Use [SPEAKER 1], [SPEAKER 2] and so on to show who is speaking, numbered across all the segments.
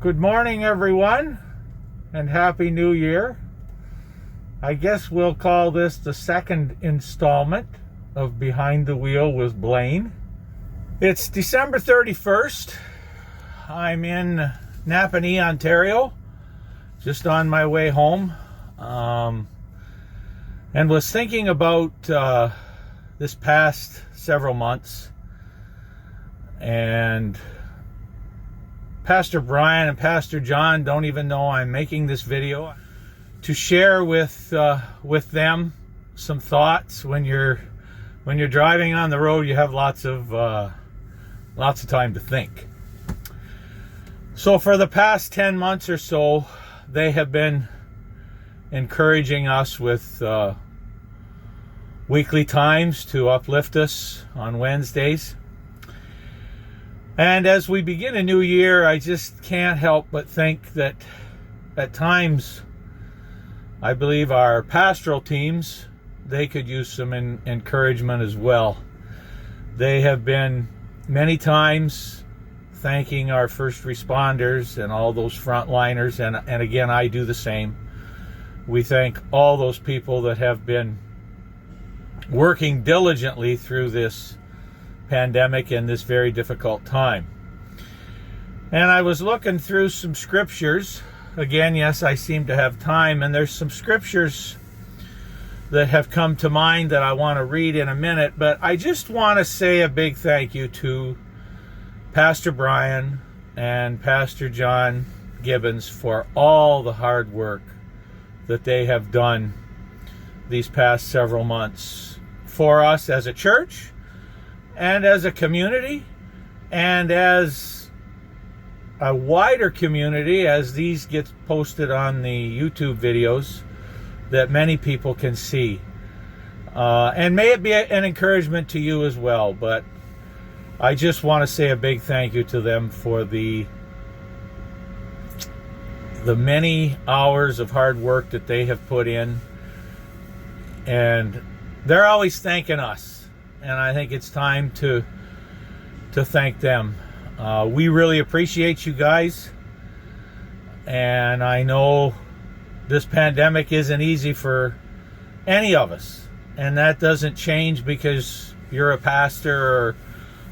[SPEAKER 1] Good morning, everyone, and Happy New Year. I guess we'll call this the second installment of Behind the Wheel with Blain. It's December 31st. I'm in Napanee, Ontario, just on my way home, and was thinking about this past several months, and Pastor Brian and Pastor John don't even know I'm making this video to share with them some thoughts. When you're driving on the road, you have lots of time to think. So for the past 10 months or so, they have been encouraging us with weekly times to uplift us on Wednesdays. And as we begin a new year, I just can't help but think that at times, I believe our pastoral teams, they could use some encouragement as well. They have been many times thanking our first responders and all those frontliners, and again, I do the same. We thank all those people that have been working diligently through this pandemic and this very difficult time. And I was looking through some scriptures. Again, yes, I seem to have time, and there's some scriptures that have come to mind that I want to read in a minute, but I just want to say a big thank you to Pastor Brian and Pastor John Gibbons for all the hard work that they have done these past several months for us as a church, and as a community, and as a wider community, as these get posted on the YouTube videos that many people can see. And may it be an encouragement to you as well, but I just want to say a big thank you to them for the many hours of hard work that they have put in, and they're always thanking us. And I think it's time to thank them. We really appreciate you guys. And I know this pandemic isn't easy for any of us. And that doesn't change because you're a pastor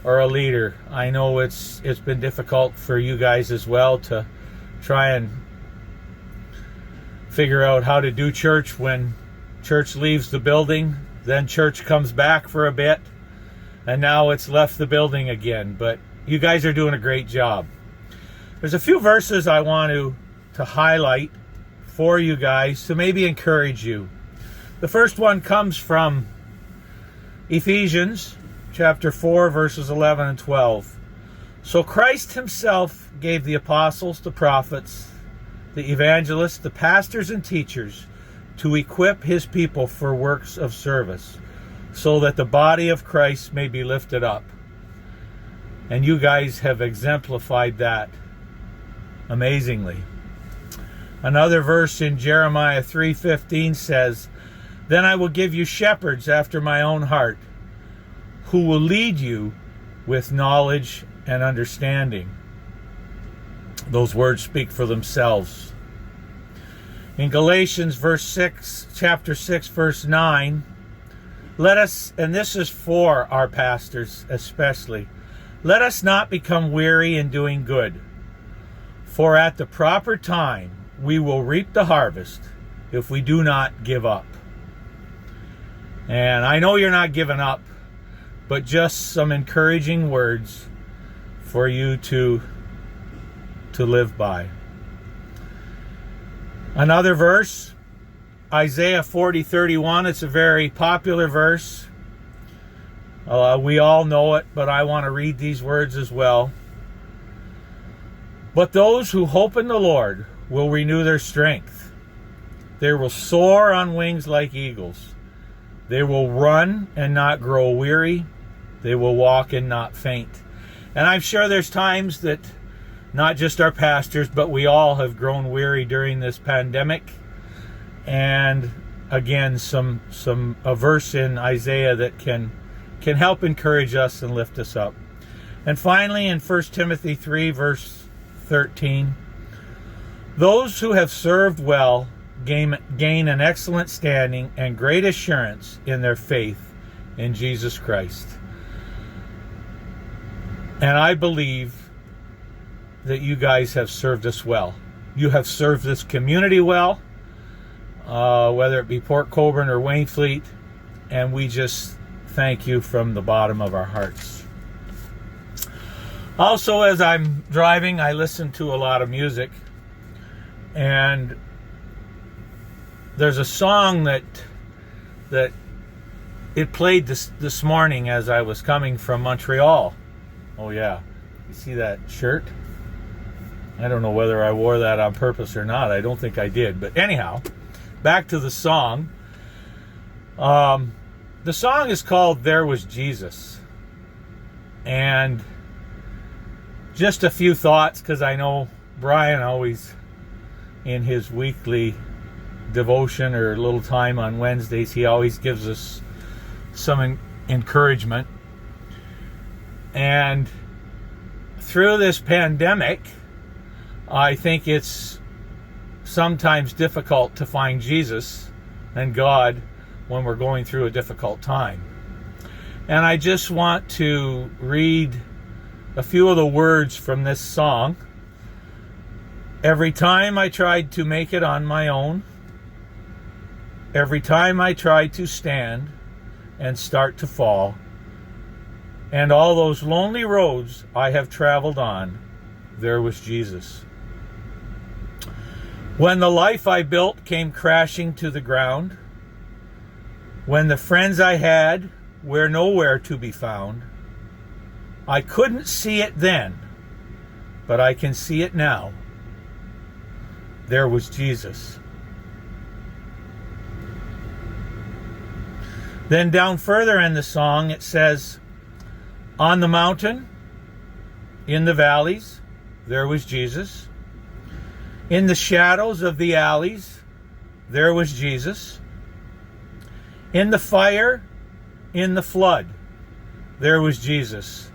[SPEAKER 1] or a leader. I know it's been difficult for you guys as well to try and figure out how to do church when church leaves the building. Then church comes back for a bit, and now it's left the building again. But you guys are doing a great job. There's a few verses I want to highlight for you guys to maybe encourage you. The first one comes from Ephesians chapter 4, verses 11 and 12. So Christ himself gave the apostles, the prophets, the evangelists, the pastors and teachers to equip his people for works of service, so that the body of Christ may be lifted up. And you guys have exemplified that amazingly. Another verse in Jeremiah 3:15 says, Then I will give you shepherds after my own heart, who will lead you with knowledge and understanding. Those words speak for themselves. In Galatians chapter 6, verse 9, let us, and this is for our pastors especially, let us not become weary in doing good, for at the proper time we will reap the harvest if we do not give up. And I know you're not giving up, but just some encouraging words for you to live by. Another verse, Isaiah 40:31. It's a very popular verse. We all know it, but I want to read these words as well. But those who hope in the Lord will renew their strength. They will soar on wings like eagles. They will run and not grow weary. They will walk and not faint. And I'm sure there's times that not just our pastors, but we all have grown weary during this pandemic. And again, a verse in Isaiah that can help encourage us and lift us up. And finally, in 1 Timothy 3, verse 13, Those who have served well gain an excellent standing and great assurance in their faith in Jesus Christ. And I believe that you guys have served us well. You have served this community well, whether it be Port Colborne or Wainfleet, and we just thank you from the bottom of our hearts. Also, as I'm driving, I listen to a lot of music, and there's a song that it played this morning as I was coming from Montreal. Oh yeah, you see that shirt? I don't know whether I wore that on purpose or not. I don't think I did. But anyhow, back to the song. The song is called There Was Jesus. And just a few thoughts, because I know Brian always, in his weekly devotion or little time on Wednesdays, he always gives us some encouragement. And through this pandemic, I think it's sometimes difficult to find Jesus and God when we're going through a difficult time. And I just want to read a few of the words from this song. Every time I tried to make it on my own, every time I tried to stand and start to fall, and all those lonely roads I have traveled on, there was Jesus. When the life I built came crashing to the ground, when the friends I had were nowhere to be found, I couldn't see it then, but I can see it now. There was Jesus. Then down further in the song it says, on the mountain, in the valleys, there was Jesus. In the shadows of the alleys, there was Jesus. In the fire, in the flood, there was Jesus.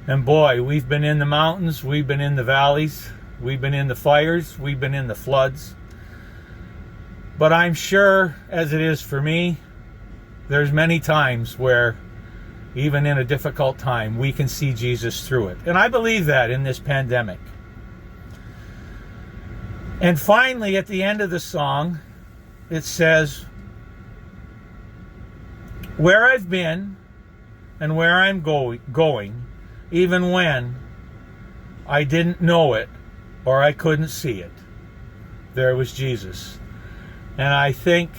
[SPEAKER 1] And boy, we've been in the mountains, we've been in the valleys, we've been in the fires, we've been in the floods. But I'm sure, as it is for me, there's many times where, even in a difficult time, we can see Jesus through it. And I believe that in this pandemic. And finally, at the end of the song, it says, where I've been and where I'm going, even when I didn't know it or I couldn't see it, there was Jesus. And I think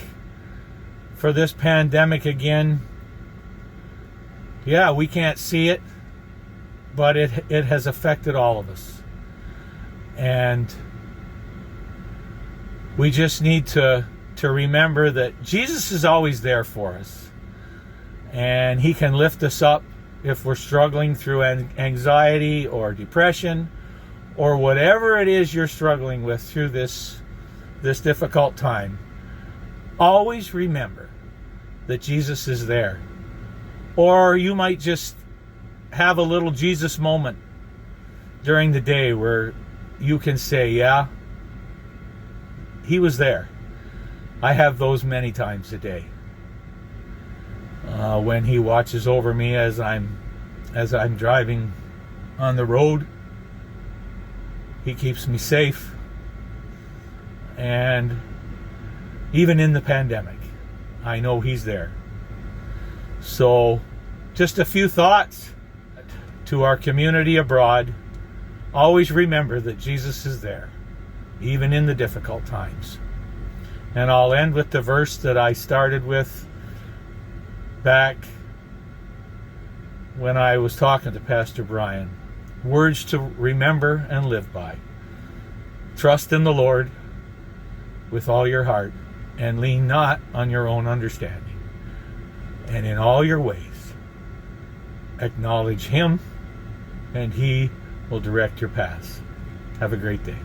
[SPEAKER 1] for this pandemic again, yeah, we can't see it, but it has affected all of us. And we just need to remember that Jesus is always there for us. And He can lift us up if we're struggling through anxiety or depression or whatever it is you're struggling with through this difficult time. Always remember that Jesus is there. Or you might just have a little Jesus moment during the day where you can say, yeah, He was there. I have those many times a day. When He watches over me as I'm driving on the road, He keeps me safe. And even in the pandemic, I know He's there. So, just a few thoughts to our community abroad. Always remember that Jesus is there, even in the difficult times. And I'll end with the verse that I started with back when I was talking to Pastor Brian. Words to remember and live by. Trust in the Lord with all your heart, and lean not on your own understanding. And in all your ways, acknowledge Him, and He will direct your paths. Have a great day.